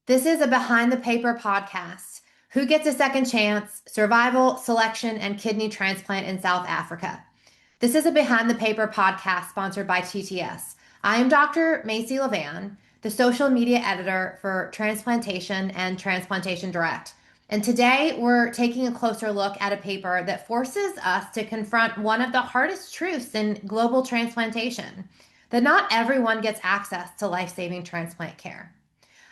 This is a Behind the Paper podcast. Who gets a second chance? Survival, selection, and kidney transplant in South Africa. This is a Behind the Paper podcast sponsored by TTS. I am Dr. Macy Levan, the social media editor for Transplantation and Transplantation Direct. And today we're taking a closer look at a paper that forces us to confront one of the hardest truths in global transplantation, that not everyone gets access to life-saving transplant care.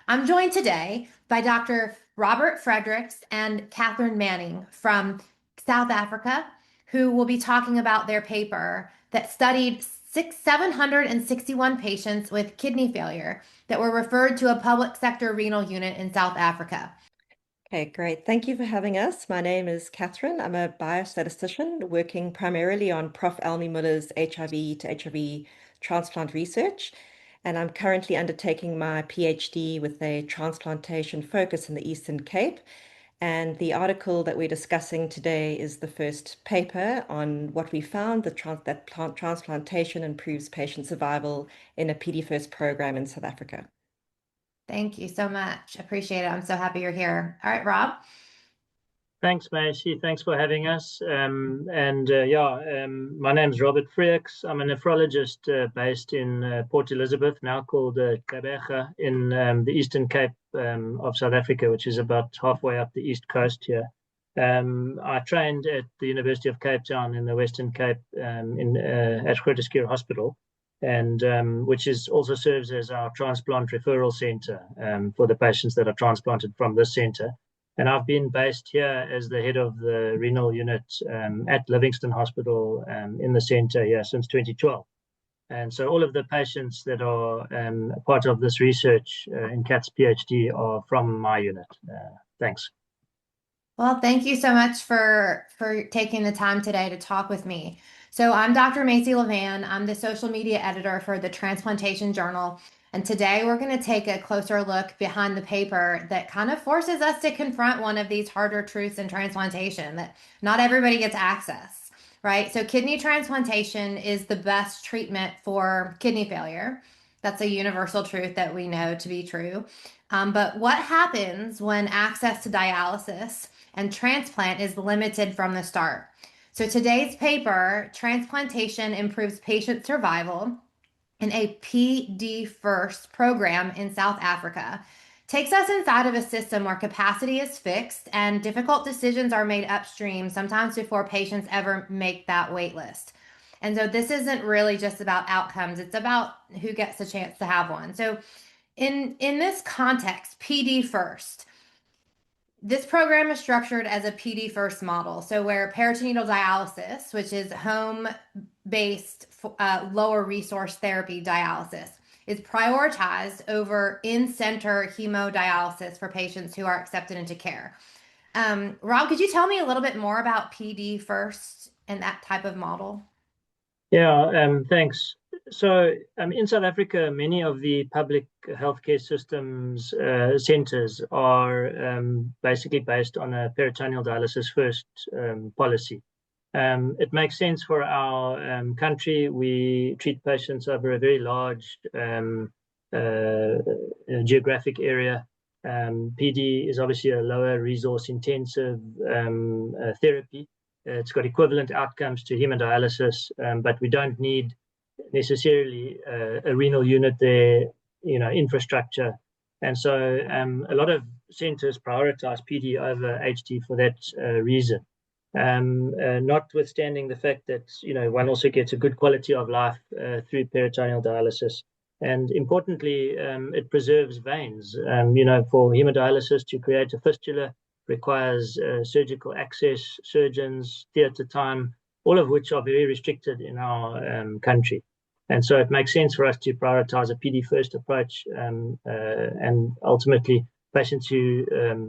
I'm joined today by Dr. Robert Fredericks and Catherine Manning from South Africa, who will be talking about their paper that studied 761 patients with kidney failure that were referred to a public sector renal unit in South Africa. Okay, great. Thank you for having us. My name is Catherine. I'm a biostatistician working primarily on Prof. Almi Muller's HIV to HIV transplant research, and I'm currently undertaking my PhD with a transplantation focus in the Eastern Cape. And the article that we're discussing today is the first paper on what we found, that transplantation improves patient survival in a PD-first program in South Africa. Thank you so much. Appreciate it. I'm so happy you're here. All right, Rob. Thanks, Macy. Thanks for having us. My name's Robert Fredericks. I'm a nephrologist based in Port Elizabeth, now called Gqeberha, in the Eastern Cape of South Africa, which is about halfway up the east coast here. I trained at the University of Cape Town in the Western Cape at Groote Schuur Hospital, and which also serves as our transplant referral center for the patients that are transplanted from this center. And I've been based here as the head of the renal unit at Livingston Hospital in the center here since 2012. And so all of the patients that are part of this research in Kat's PhD are from my unit. Thanks. Well, thank you so much for taking the time today to talk with me. So I'm Dr. Macy Levan. I'm the social media editor for the Transplantation Journal. And today we're going to take a closer look behind the paper that kind of forces us to confront one of these harder truths in transplantation, that not everybody gets access, right? So kidney transplantation is the best treatment for kidney failure. That's a universal truth that we know to be true. But what happens when access to dialysis and transplant is limited from the start? So today's paper, Transplantation Improves Patient Survival in a PD First program in South Africa, takes us inside of a system where capacity is fixed and difficult decisions are made upstream, sometimes before patients ever make that wait list. And so this isn't really just about outcomes, it's about who gets a chance to have one. So in this context, PD First, this program is structured as a PD first model. So where peritoneal dialysis, which is home-based lower resource therapy dialysis, is prioritized over in-center hemodialysis for patients who are accepted into care. Rob, could you tell me a little bit more about PD first and that type of model? Yeah, thanks. So in South Africa, many of the public healthcare systems centers are basically based on a peritoneal dialysis first policy. It makes sense for our country. We treat patients over a very large geographic area. PD is obviously a lower resource intensive therapy. It's got equivalent outcomes to hemodialysis, but we don't need necessarily a renal unit there, infrastructure. And so a lot of centers prioritize PD over HD for that reason. Notwithstanding the fact that, one also gets a good quality of life through peritoneal dialysis. And importantly, it preserves veins. For hemodialysis to create a fistula requires surgical access, surgeons, theatre time, all of which are very restricted in our country. And so it makes sense for us to prioritize a PD first approach, and ultimately patients who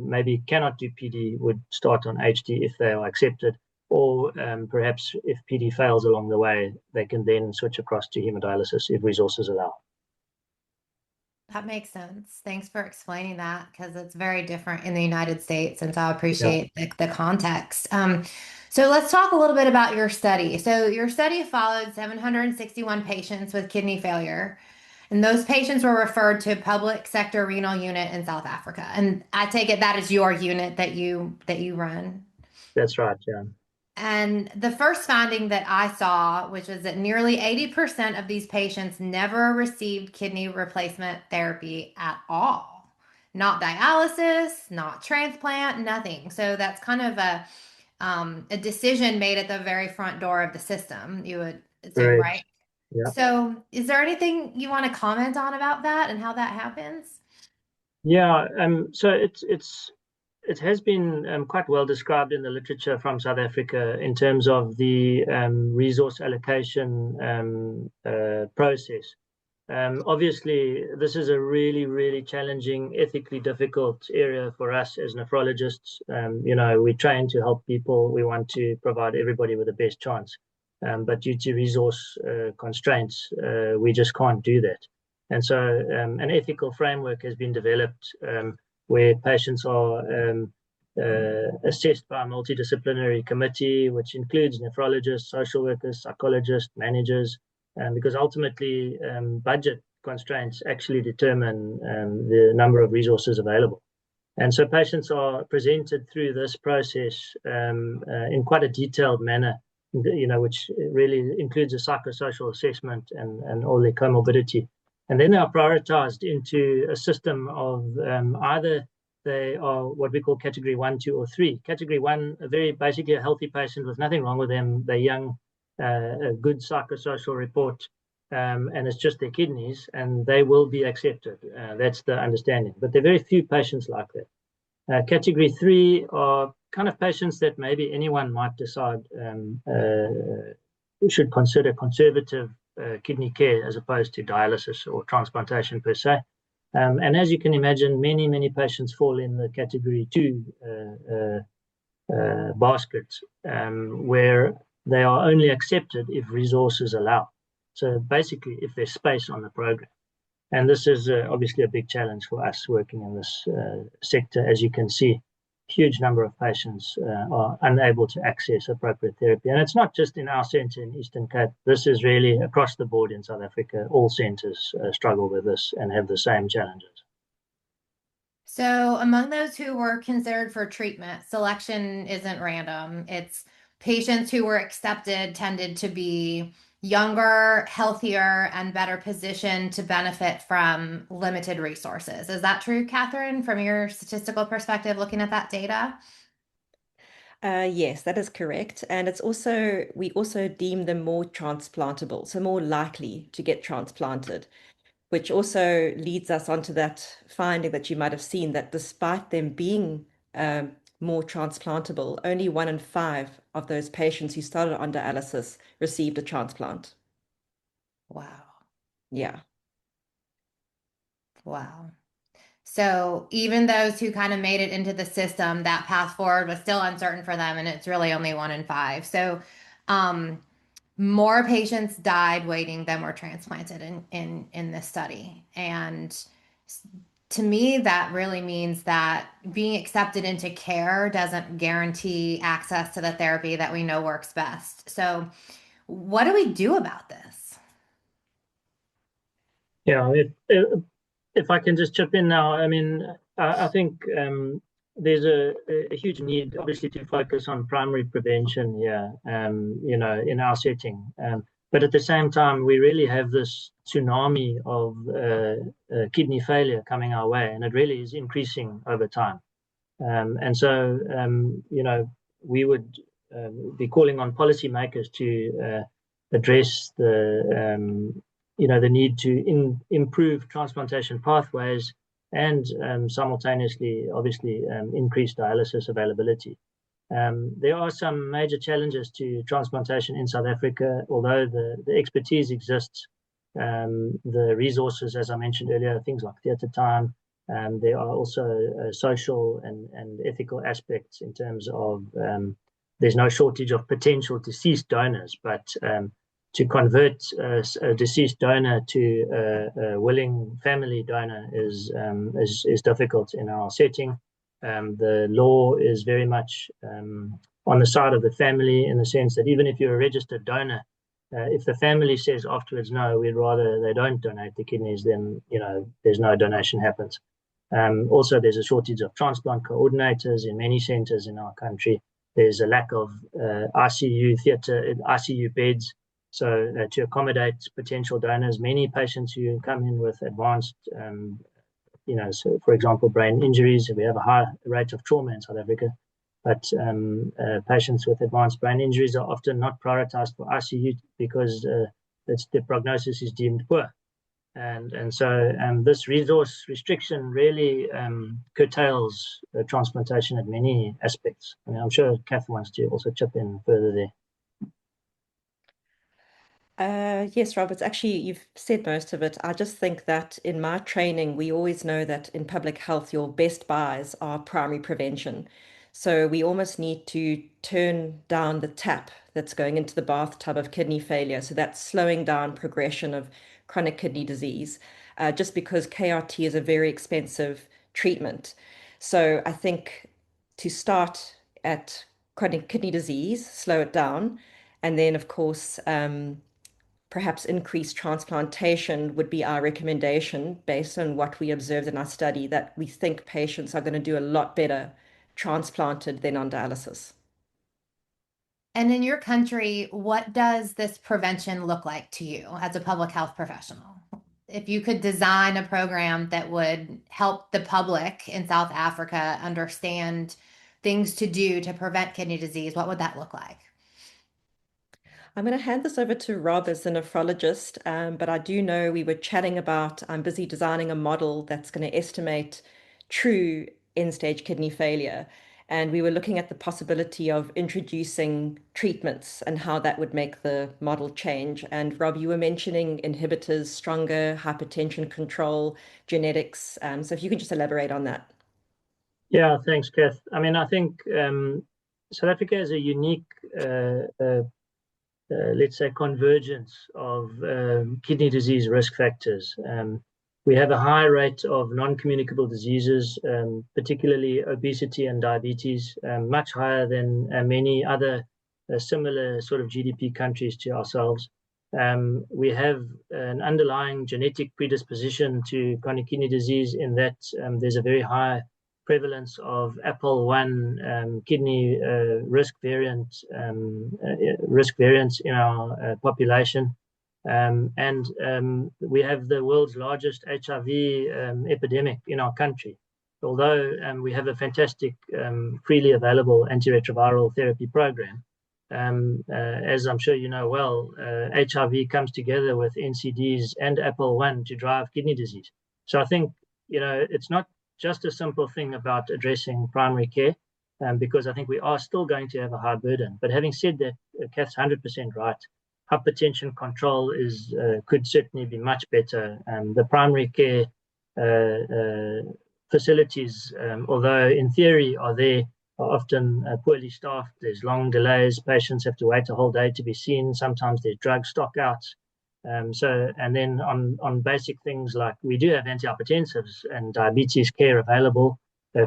maybe cannot do PD would start on HD if they are accepted, or perhaps if PD fails along the way, they can then switch across to hemodialysis if resources allow. That makes sense. Thanks for explaining that, because it's very different in the United States, and so I appreciate the context. So let's talk a little bit about your study. So your study followed 761 patients with kidney failure. And those patients were referred to public sector renal unit in South Africa. And I take it that is your unit that you run. That's right. Yeah. And the first finding that I saw, which was that nearly 80% of these patients never received kidney replacement therapy at all. Not dialysis, not transplant, nothing. So that's kind of a decision made at the very front door of the system, you would assume, Correct. right? Yeah. So is there anything you want to comment on about that and how that happens? Yeah. So it has been quite well described in the literature from South Africa in terms of the resource allocation process. Obviously, this is a really, really challenging, ethically difficult area for us as nephrologists. We train to help people. We want to provide everybody with the best chance. But due to resource constraints, we just can't do that. And so an ethical framework has been developed where patients are assessed by a multidisciplinary committee, which includes nephrologists, social workers, psychologists, managers, because ultimately budget constraints actually determine the number of resources available. And so patients are presented through this process in quite a detailed manner, which really includes a psychosocial assessment and all their comorbidity. And then they are prioritized into a system of either they are what we call category 1, 2, or 3. Category 1, basically a healthy patient with nothing wrong with them. They're young, a good psychosocial report, and it's just their kidneys, and they will be accepted. That's the understanding. But there are very few patients like that. Category 3 are kind of patients that maybe anyone might decide should consider conservative kidney care as opposed to dialysis or transplantation per se. And as you can imagine, many, many patients fall in the category 2 basket, where they are only accepted if resources allow. So basically, if there's space on the program. And this is obviously a big challenge for us working in this sector. As you can see, huge number of patients are unable to access appropriate therapy. And it's not just in our centre in Eastern Cape. This is really across the board in South Africa. All centres struggle with this and have the same challenges. So, among those who were considered for treatment, selection isn't random. It's patients who were accepted tended to be younger, healthier, and better positioned to benefit from limited resources. Is that true, Catherine, from your statistical perspective, looking at that data? Yes, that is correct. And we also deem them more transplantable, so more likely to get transplanted, which also leads us onto that finding that you might have seen that despite them being more transplantable, only 1 in 5 of those patients who started on dialysis received a transplant. Wow. Yeah. Wow. So even those who kind of made it into the system, that path forward was still uncertain for them, and it's really only 1 in 5. So um, more patients died waiting than were transplanted in this study. And to me, that really means that being accepted into care doesn't guarantee access to the therapy that we know works best. So what do we do about this? Yeah, if I can just chip in now, I mean, I think there's a huge need, obviously, to focus on primary prevention here, in our setting. But at the same time, we really have this tsunami of kidney failure coming our way, and it really is increasing over time. And so, we would be calling on policymakers to address the need to improve transplantation pathways and simultaneously, obviously, increase dialysis availability. There are some major challenges to transplantation in South Africa, although the expertise exists. The resources, as I mentioned earlier, things like theatre time. There are also social and ethical aspects in terms of there's no shortage of potential deceased donors, but to convert a deceased donor to a willing family donor is difficult in our setting. The law is very much on the side of the family in the sense that even if you're a registered donor, If the family says afterwards, no, we'd rather they don't donate the kidneys, then there's no donation happens. Also, there's a shortage of transplant coordinators in many centers in our country. There's a lack of ICU theater, ICU beds. So to accommodate potential donors, many patients who come in with advanced, so for example, brain injuries, we have a high rate of trauma in South Africa, but patients with advanced brain injuries are often not prioritized for ICU because the prognosis is deemed poor. And so this resource restriction really curtails transplantation at many aspects. I mean, I'm sure Kath wants to also chip in further there. Yes, Rob, it's actually, you've said most of it. I just think that in my training, we always know that in public health, your best buys are primary prevention. So we almost need to turn down the tap that's going into the bathtub of kidney failure. So that's slowing down progression of chronic kidney disease, just because KRT is a very expensive treatment. So I think to start at chronic kidney disease, slow it down, and then, of course, perhaps increased transplantation would be our recommendation based on what we observed in our study, that we think patients are going to do a lot better transplanted than on dialysis. And in your country, what does this prevention look like to you as a public health professional? If you could design a program that would help the public in South Africa understand things to do to prevent kidney disease, what would that look like? I'm going to hand this over to Rob as a nephrologist, but I do know we were chatting about, I'm busy designing a model that's going to estimate true end-stage kidney failure. And we were looking at the possibility of introducing treatments and how that would make the model change. And Rob, you were mentioning inhibitors, stronger hypertension control, genetics. So if you can just elaborate on that. Yeah, thanks, Kath. I mean, I think South Africa has a unique let's say, convergence of kidney disease risk factors. We have a high rate of non-communicable diseases, particularly obesity and diabetes, much higher than many other similar sort of GDP countries to ourselves. We have an underlying genetic predisposition to chronic kidney disease in that there's a very high prevalence of APOL1 kidney risk variants in our population. And we have the world's largest HIV epidemic in our country. Although we have a fantastic freely available antiretroviral therapy program, as I'm sure you know well, HIV comes together with NCDs and APOL1 to drive kidney disease. So I think, it's not just a simple thing about addressing primary care, because I think we are still going to have a high burden. But having said that, Kath's 100% right. Hypertension control could certainly be much better. The primary care facilities, although in theory are there, are often poorly staffed. There's long delays. Patients have to wait a whole day to be seen. Sometimes there's drug stockouts. And then on basic things like we do have antihypertensives and diabetes care available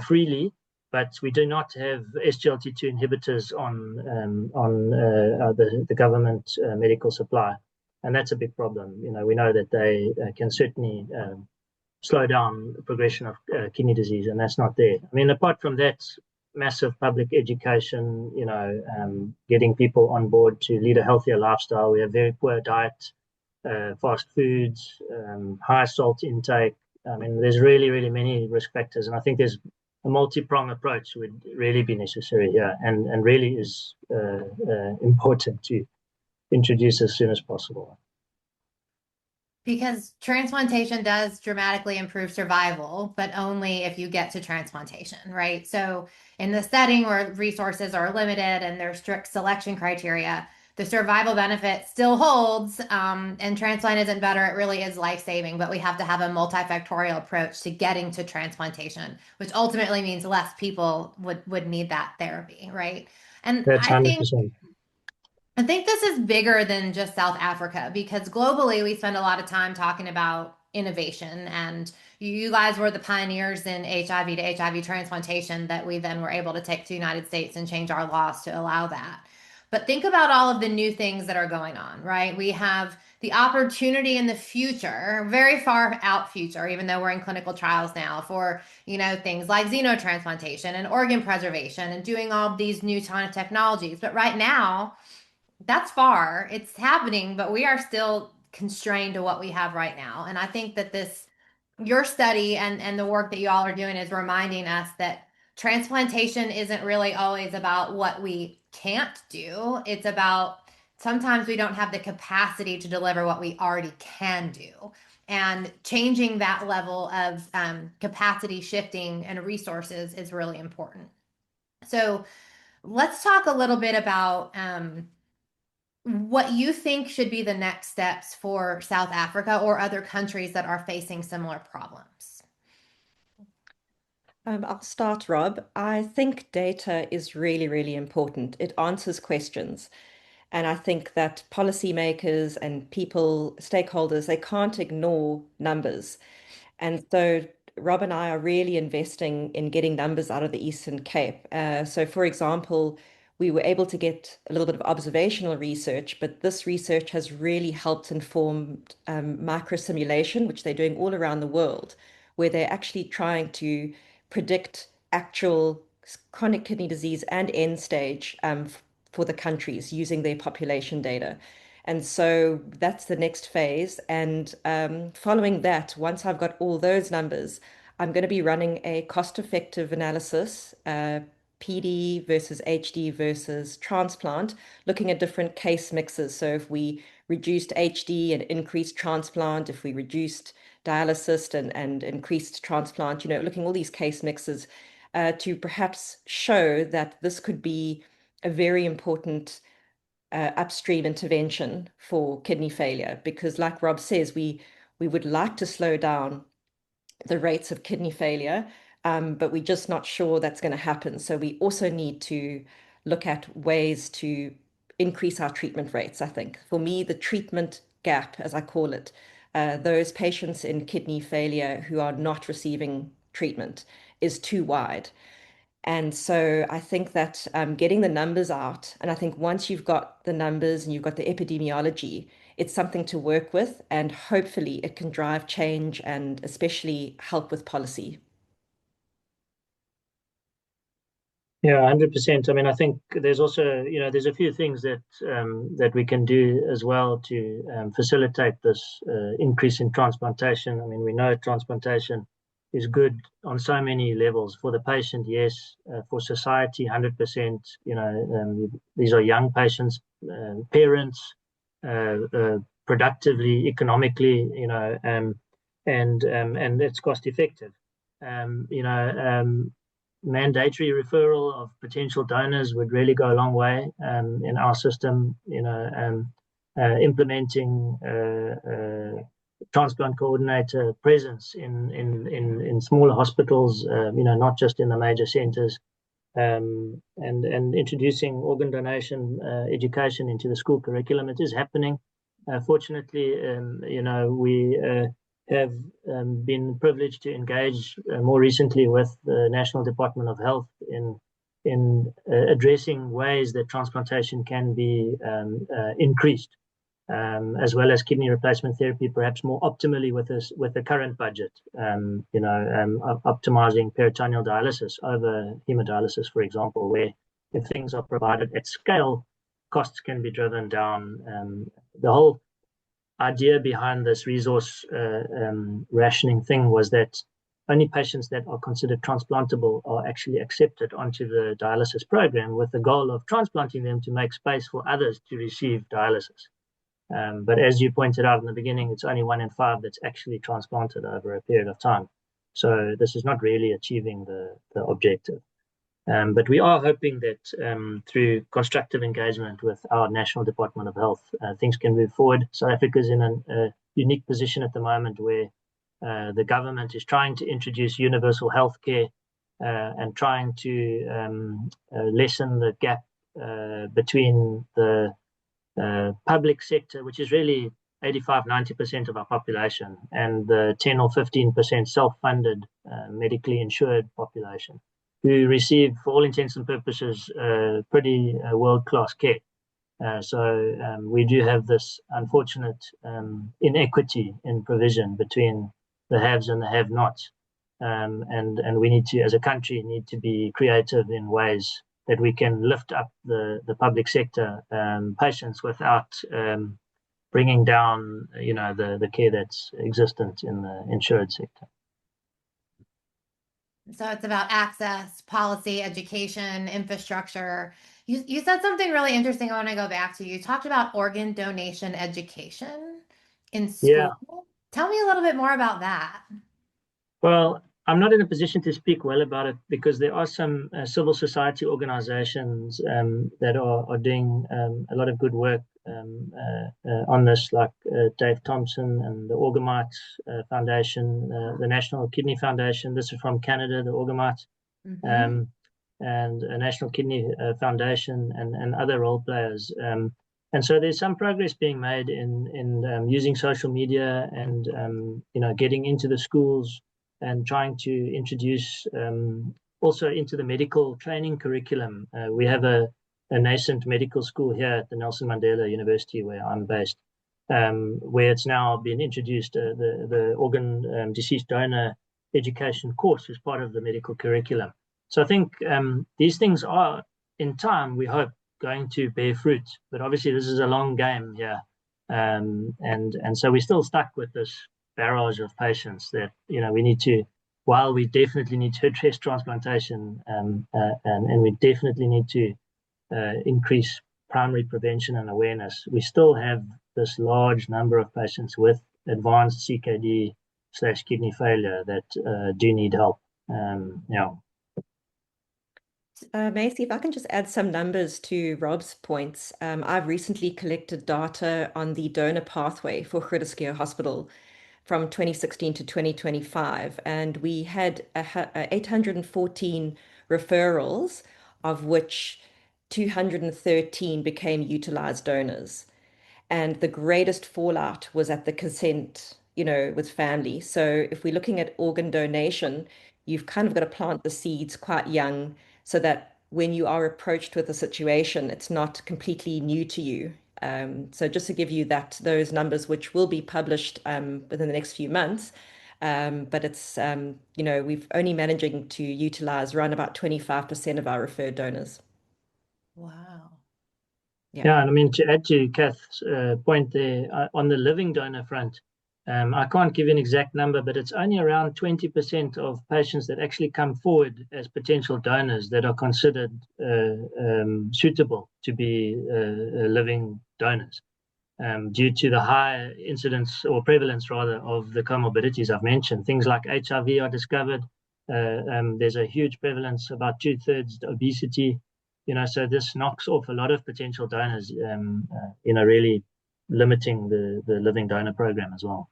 freely, but we do not have SGLT2 inhibitors on the government medical supply, and that's a big problem. We know that they can certainly slow down the progression of kidney disease, and that's not there. I mean, apart from that, massive public education, getting people on board to lead a healthier lifestyle. We have very poor diet. Fast foods, high salt intake. I mean, there's really, really many risk factors, and I think there's a multi-pronged approach would really be necessary here, and really is important to introduce as soon as possible. Because transplantation does dramatically improve survival, but only if you get to transplantation, right? So in the setting where resources are limited and there's strict selection criteria, the survival benefit still holds, and transplant isn't better. It really is life-saving, but we have to have a multifactorial approach to getting to transplantation, which ultimately means less people would need that therapy, right? And That's 100%. I think this is bigger than just South Africa, because globally we spend a lot of time talking about innovation, and you guys were the pioneers in HIV to HIV transplantation that we then were able to take to the United States and change our laws to allow that. But think about all of the new things that are going on, right? We have the opportunity in the future, very far out future, even though we're in clinical trials now for, things like xenotransplantation and organ preservation and doing all of these new kind of technologies. But right now, that's far. It's happening, but we are still constrained to what we have right now. And I think that your study and the work that you all are doing is reminding us that transplantation isn't really always about what we can't do. It's about sometimes we don't have the capacity to deliver what we already can do. And changing that level of capacity shifting and resources is really important. So let's talk a little bit about what you think should be the next steps for South Africa or other countries that are facing similar problems. I'll start, Rob. I think data is really, really important. It answers questions. And I think that policymakers and people, stakeholders, they can't ignore numbers. And so Rob and I are really investing in getting numbers out of the Eastern Cape. So, for example, we were able to get a little bit of observational research, but this research has really helped inform microsimulation, which they're doing all around the world, where they're actually trying to predict actual chronic kidney disease and end stage for the countries using their population data. And so that's the next phase. And following that, once I've got all those numbers, I'm going to be running a cost-effective analysis, PD versus HD versus transplant, looking at different case mixes. So if we reduced HD and increased transplant, if we reduced dialysis and increased transplant, looking at all these case mixes to perhaps show that this could be a very important upstream intervention for kidney failure, because like Rob says, we would like to slow down the rates of kidney failure, but we're just not sure that's going to happen. So we also need to look at ways to increase our treatment rates. I think for me, the treatment gap, as I call it, those patients in kidney failure who are not receiving treatment is too wide. And so I think that getting the numbers out, and I think once you've got the numbers and you've got the epidemiology, it's something to work with, and hopefully it can drive change and especially help with policy. Yeah, 100%. I mean, I think there's also, there's a few things that we can do as well to facilitate this increase in transplantation. I mean, we know transplantation is good on so many levels for the patient, yes, for society, 100%. These are young patients, parents, productively, economically, and it's cost effective. Mandatory referral of potential donors would really go a long way in our system. Implementing transplant coordinator presence in smaller hospitals, not just in the major centers, and introducing organ donation education into the school curriculum. It is happening. Fortunately, we have been privileged to engage more recently with the National Department of Health in addressing ways that transplantation can be increased, as well as kidney replacement therapy, perhaps more optimally with the current budget. Optimizing peritoneal dialysis over hemodialysis, for example, where if things are provided at scale, costs can be driven down. The whole idea behind this resource rationing thing was that only patients that are considered transplantable are actually accepted onto the dialysis program, with the goal of transplanting them to make space for others to receive dialysis. But as you pointed out in the beginning, it's only 1 in 5 that's actually transplanted over a period of time. So this is not really achieving the objective. But we are hoping that through constructive engagement with our National Department of Health, things can move forward. South Africa is in a unique position at the moment where the government is trying to introduce universal health care and trying to lessen the gap between the public sector, which is really 85–90% of our population, and the 10 or 15% self-funded, medically insured population, who receive, for all intents and purposes, pretty world-class care. We do have this unfortunate inequity in provision between the haves and the have-nots. And we need to, as a country, need to be creative in ways that we can lift up the public sector patients without bringing down, the care that's existent in the insured sector. So it's about access, policy, education, infrastructure. You said something really interesting I want to go back to. You talked about organ donation education in Yeah. school. Tell me a little bit more about that. Well, I'm not in a position to speak well about it because there are some civil society organizations that are doing a lot of good work on this, like Dave Thompson and the Orgamites Foundation, the National Kidney Foundation. This is from Canada, the Orgamites, Mm-hmm. um, and a National Kidney Foundation and other role players. And so there's some progress being made in using social media and getting into the schools and trying to introduce also into the medical training curriculum. We have a nascent medical school here at the Nelson Mandela University, where I'm based, where it's now been introduced. The organ deceased donor education course is part of the medical curriculum. So I think these things are, in time, we hope, going to bear fruit. But obviously, this is a long game here, and so we're still stuck with this barrage of patients that we need to. While we definitely need to address transplantation, and we definitely need to increase primary prevention and awareness, we still have this large number of patients with advanced CKD/kidney failure that do need help. Macy, if I can just add some numbers to Rob's points. I've recently collected data on the donor pathway for Groote Hospital from 2016 to 2025, and we had 814 referrals, of which 213 became utilized donors. And the greatest fallout was at the consent, with family. So if we're looking at organ donation, you've kind of got to plant the seeds quite young so that when you are approached with a situation, it's not completely new to you. So just to give you those numbers, which will be published within the next few months, but it's we've only managing to utilize around about 25% of our referred donors. Wow. Yeah. Yeah, and I mean, to add to Kath's point there, on the living donor front, I can't give you an exact number, but it's only around 20% of patients that actually come forward as potential donors that are considered suitable to be living donors, due to the high incidence or prevalence, rather, of the comorbidities I've mentioned. Things like HIV are discovered. There's a huge prevalence, about 2/3 obesity. So this knocks off a lot of potential donors, really limiting the living donor program as well.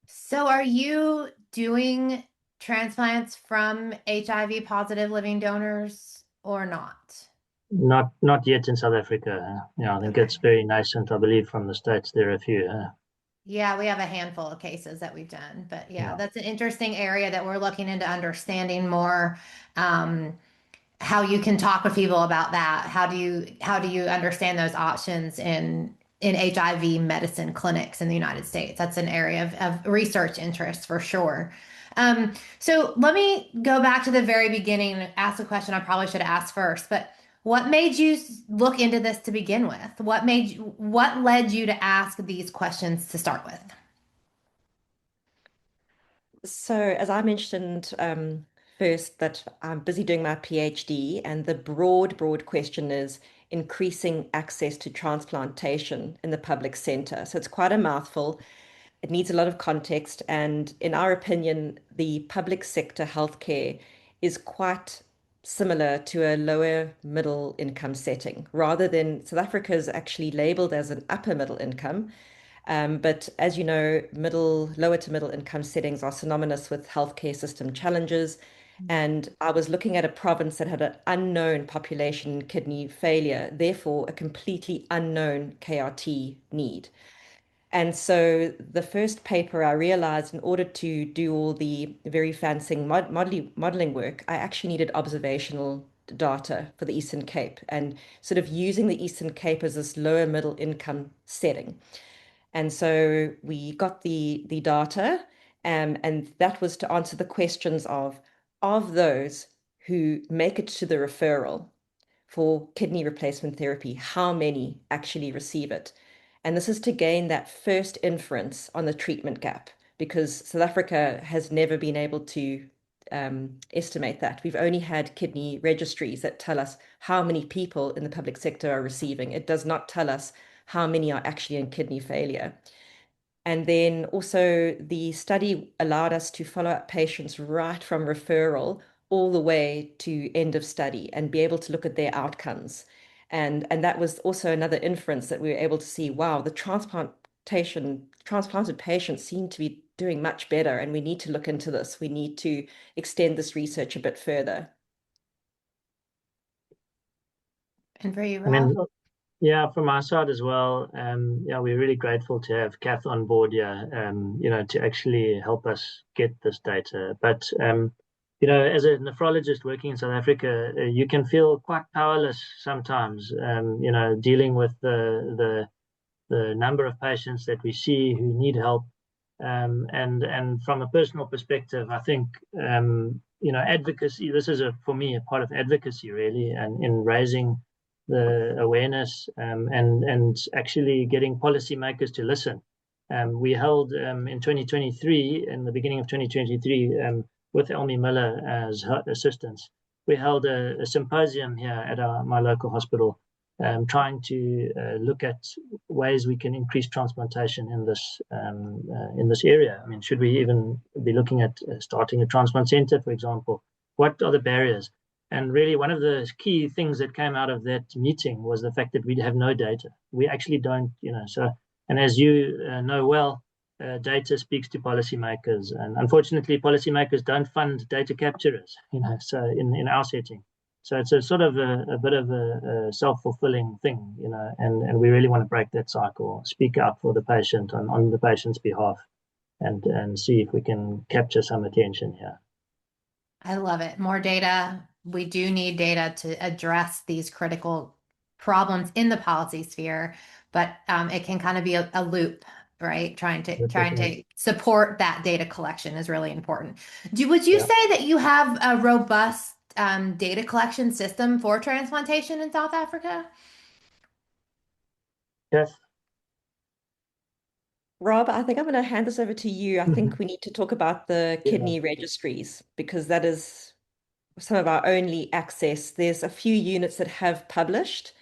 So are you doing transplants from HIV positive living donors or not? Not yet in South Africa. I think Okay. it's very nascent. I believe from the States there are a few. Yeah, we have a handful of cases that we've done, but yeah, Yeah. that's an interesting area that we're looking into understanding more. Um, how you can talk with people about that. How do you understand those options in HIV medicine clinics in the United States? That's an area of research interest for sure. So let me go back to the very beginning and ask a question I probably should have asked first, but what made you look into this to begin with? What led you to ask these questions to start with? So, as I mentioned first, that I'm busy doing my PhD, and the broad question is increasing access to transplantation in the public center. So, it's quite a mouthful. It needs a lot of context. And in our opinion, the public sector healthcare is quite similar to a lower middle income setting, rather than South Africa is actually labeled as an upper middle income. But as you know, lower to middle income settings are synonymous with healthcare system challenges. And I was looking at a province that had an unknown population in kidney failure, therefore a completely unknown KRT need. And so the first paper I realized in order to do all the very fancy modeling work, I actually needed observational data for the Eastern Cape and sort of using the Eastern Cape as this lower middle income setting. And so we got the data, and that was to answer the questions of those who make it to the referral for kidney replacement therapy, how many actually receive it? And this is to gain that first inference on the treatment gap, because South Africa has never been able to estimate that. We've only had kidney registries that tell us how many people in the public sector are receiving. It does not tell us how many are actually in kidney failure. And then also the study allowed us to follow up patients right from referral all the way to end of study and be able to look at their outcomes. And that was also another inference that we were able to see, wow, the transplanted patients seem to be doing much better, and we need to look into this. We need to extend this research a bit further. And for you, I mean, Rob? yeah, from our side as well. Yeah, we're really grateful to have Kath on board here, to actually help us get this data. But as a nephrologist working in South Africa, you can feel quite powerless sometimes. Dealing with the number of patients that we see who need help. And from a personal perspective, I think advocacy. This is for me a part of advocacy really, and in raising the awareness and actually getting policymakers to listen. We held in 2023, in the beginning of 2023, with Elmi Miller as her assistants, we held a symposium here at my local hospital, trying to look at ways we can increase transplantation in this area. I mean, should we even be looking at starting a transplant center, for example? What are the barriers? And really, one of the key things that came out of that meeting was the fact that we have no data. We actually don't, So, and as you know well, data speaks to policymakers, and unfortunately, policymakers don't fund data capturers. So in our setting, so it's a sort of a bit of a self-fulfilling thing, and we really want to break that cycle, speak out for the patient on the patient's behalf, and see if we can capture some attention here. I love it. More data. We do need data to address these critical problems in the policy sphere, but it can kind of be a loop, right? Trying to support that data collection is really important. Would you say that you have a robust data collection system for transplantation in South Africa? Yes. Rob, I think I'm going to hand this over to you. I think we need to talk about the Yeah. kidney registries, because that is some of our only access. There's a few units that have published,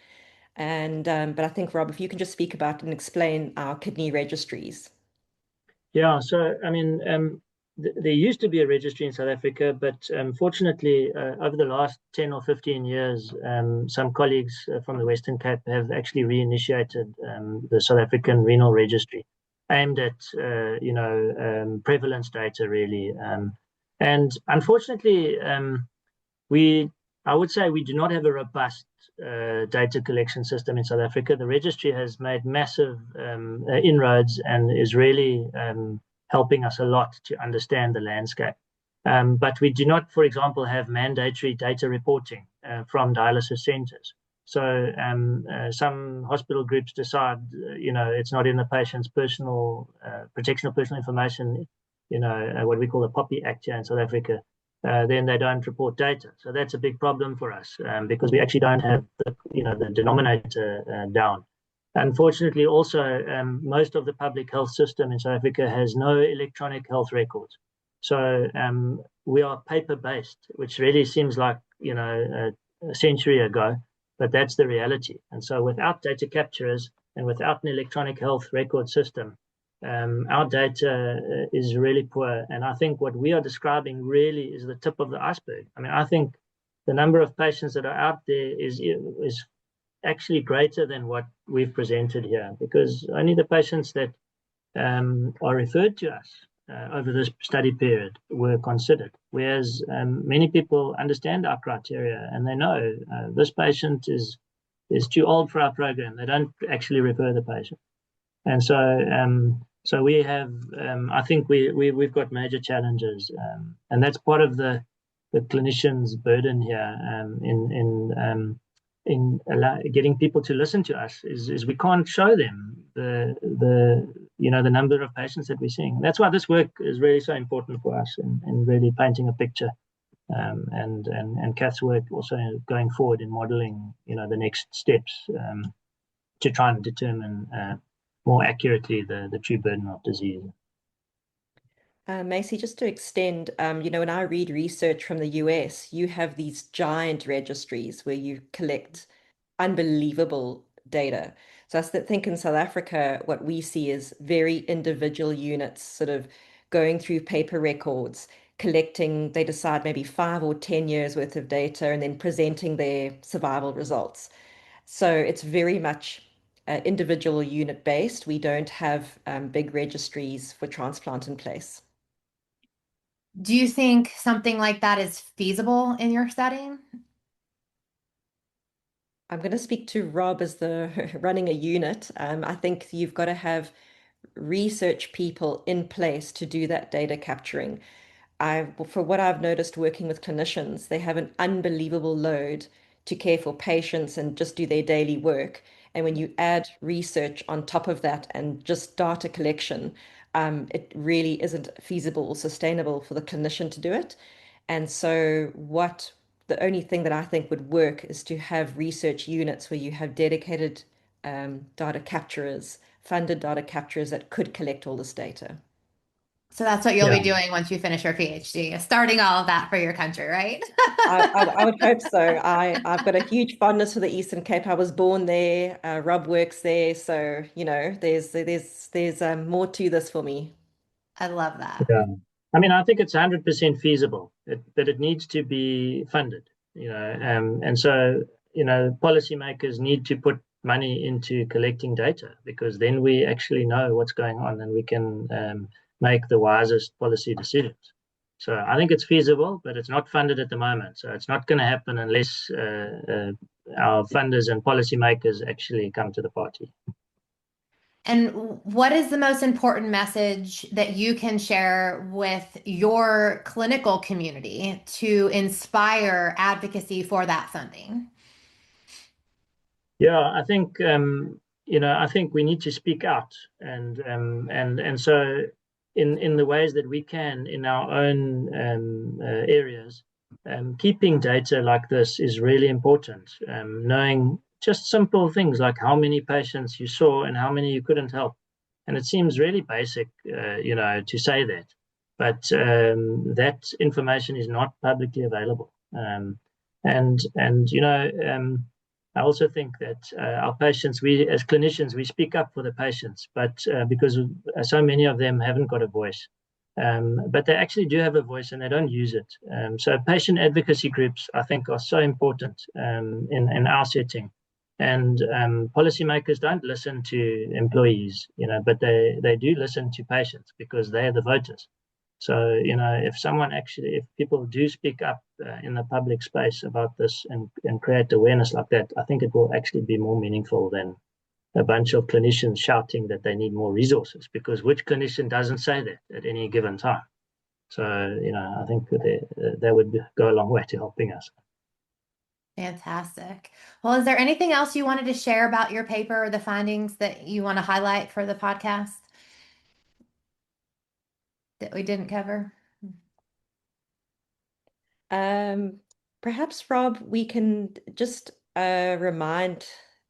but I think, Rob, if you can just speak about and explain our kidney registries. Yeah, so I mean, there used to be a registry in South Africa, but fortunately, over the last 10 or 15 years, some colleagues from the Western Cape have actually reinitiated the South African renal registry, aimed at prevalence data really. And unfortunately, I would say we do not have a robust data collection system in South Africa. The registry has made massive inroads and is really helping us a lot to understand the landscape. But we do not, for example, have mandatory data reporting from dialysis centers. So some hospital groups decide, it's not in the patient's personal protection of personal information, what we call the POPI Act here in South Africa. Then they don't report data. So that's a big problem for us because we actually don't have the denominator down. Unfortunately, also, most of the public health system in South Africa has no electronic health records. So we are paper-based, which really seems like, a century ago, but that's the reality. And so without data capturers and without an electronic health record system, our data is really poor. And I think what we are describing really is the tip of the iceberg. I mean, I think the number of patients that are out there is actually greater than what we've presented here, because only the patients that are referred to us over this study period were considered, whereas many people understand our criteria and they know this patient is too old for our program. They don't actually refer the patient. And so we have, I think we've got major challenges, and that's part of the the clinicians' burden here getting people to listen to us is we can't show them the number of patients that we're seeing. That's why this work is really so important for us and really painting a picture. And Kath's work also going forward in modeling, the next steps to try and determine more accurately the true burden of disease. Macy, just to extend, when I read research from the US, you have these giant registries where you collect unbelievable data. So think in South Africa, what we see is very individual units sort of going through paper records, collecting, they decide maybe 5 or 10 years worth of data and then presenting their survival results. So it's very much individual unit based. We don't have big registries for transplant in place. Do you think something like that is feasible in your setting? I'm going to speak to Rob as the running a unit. I think you've got to have research people in place to do that data capturing. For what I've noticed working with clinicians, they have an unbelievable load to care for patients and just do their daily work. And when you add research on top of that and just data collection, it really isn't feasible or sustainable for the clinician to do it. And so the only thing that I think would work is to have research units where you have dedicated data capturers, funded data capturers that could collect all this data. So that's what you'll Yeah, be doing once you finish your PhD, starting all of that for your country, right? I would hope so. I've got a huge fondness for the Eastern Cape. I was born there. Rob works there, so there's more to this for me. I love that. yeah. I mean, I think it's 100% feasible, but it needs to be funded, and so, policymakers need to put money into collecting data because then we actually know what's going on and we can make the wisest policy decisions. So I think it's feasible, but it's not funded at the moment. So it's not going to happen unless our funders and policymakers actually come to the party. And what is the most important message that you can share with your clinical community to inspire advocacy for that funding? Yeah, I think we need to speak out, and so in the ways that we can in our own areas, keeping data like this is really important. Knowing just simple things like how many patients you saw and how many you couldn't help, and it seems really basic, to say that, but that information is not publicly available, and I also think that our patients, we as clinicians, we speak up for the patients, but because so many of them haven't got a voice. But they actually do have a voice and they don't use it. So patient advocacy groups, I think, are so important in our setting. And policymakers don't listen to employees, but they do listen to patients because they are the voters. So, if people do speak up in the public space about this and create awareness like that, I think it will actually be more meaningful than a bunch of clinicians shouting that they need more resources, because which clinician doesn't say that at any given time? So, I think that would go a long way to helping us. Fantastic. Well, is there anything else you wanted to share about your paper or the findings that you want to highlight for the podcast that we didn't cover? Um, Perhaps, Rob, we can just remind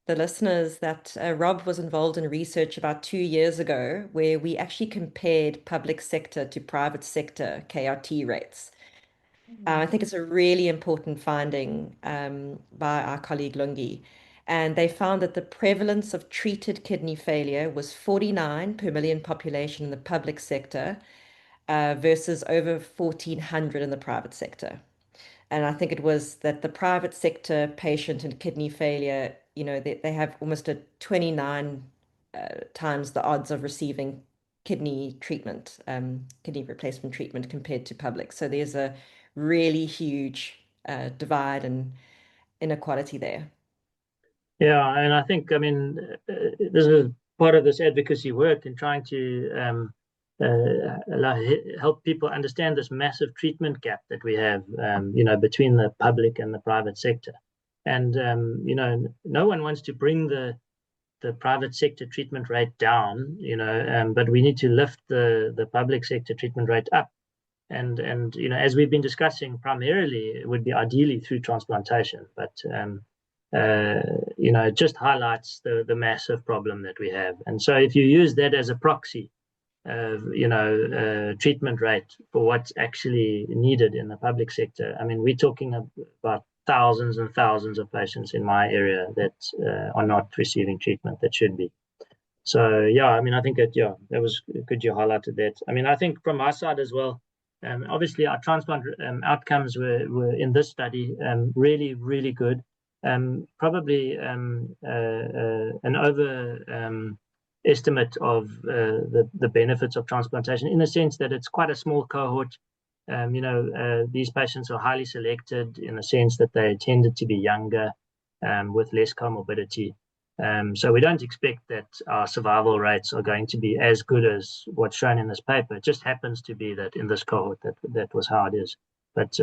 the listeners that Rob was involved in research about 2 years ago where we actually compared public sector to private sector KRT rates. I think it's a really important finding by our colleague Lungi. And they found that the prevalence of treated kidney failure was 49 per million population in the public sector versus over 1,400 in the private sector. And I think it was that the private sector patient and kidney failure, they have almost a 29 times the odds of receiving kidney treatment, kidney replacement treatment compared to public. So there's a really huge divide and inequality there. Yeah, and I think, I mean, this is part of this advocacy work in trying to help people understand this massive treatment gap that we have, between the public and the private sector. And no one wants to bring the private sector treatment rate down, but we need to lift the public sector treatment rate up. And as we've been discussing, primarily it would be ideally through transplantation, but it just highlights the massive problem that we have. And so if you use that as a proxy, treatment rate for what's actually needed in the public sector, I mean, we're talking about thousands and thousands of patients in my area that are not receiving treatment that should be. So yeah, I mean, I think that was good you highlighted that. I mean, I think from my side as well, obviously our transplant outcomes were in this study really, really good. Probably an over estimate of the benefits of transplantation, in the sense that it's quite a small cohort. These patients are highly selected in the sense that they tended to be younger, with less comorbidity. So we don't expect that our survival rates are going to be as good as what's shown in this paper. It just happens to be that in this cohort that was how it is. But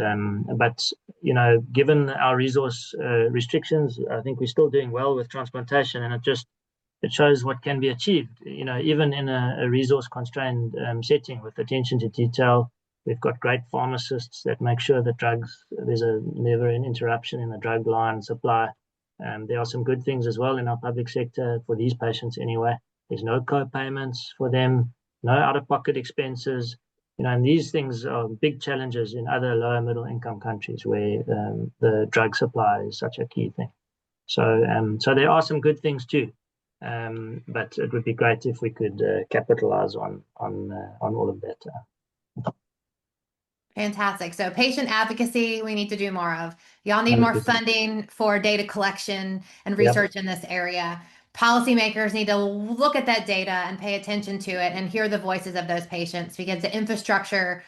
given our resource restrictions, I think we're still doing well with transplantation, and it shows what can be achieved, even in a resource-constrained setting with attention to detail. We've got great pharmacists that make sure that there's never an interruption in the drug line supply. There are some good things as well in our public sector for these patients anyway. There's no co-payments for them, no out-of-pocket expenses. And these things are big challenges in other lower middle income countries where the drug supply is such a key thing. So there are some good things too. But it would be great if we could capitalize on all of that. Fantastic. So patient advocacy, we need to do more of. Y'all need more 100%. funding for data collection and Yep. research in this area. Policymakers need to look at that data and pay attention to it and hear the voices of those patients, because the infrastructure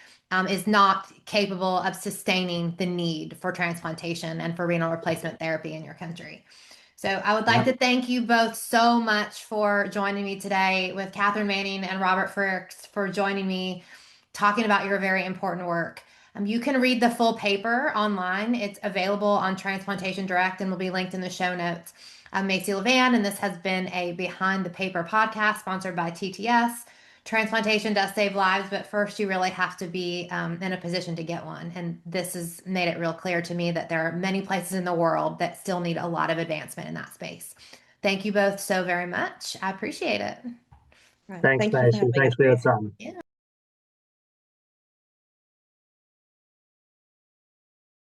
is not capable of sustaining the need for transplantation and for renal replacement therapy in your country. So I would like to thank you both so much for joining me today, with Catherine Manning and Robert Fricks for joining me, talking about your very important work. You can read the full paper online. It's available on Transplantation Direct and will be linked in the show notes. I'm Macy Levan, and this has been a Behind the Paper podcast sponsored by TTS. Transplantation does save lives, but first you really have to be in a position to get one. And this has made it real clear to me that there are many places in the world that still need a lot of advancement in that space. Thank you both so very much. I appreciate it. Right. Thanks, Thank you for Macy. having Thanks us, for your Macy. time. Yeah.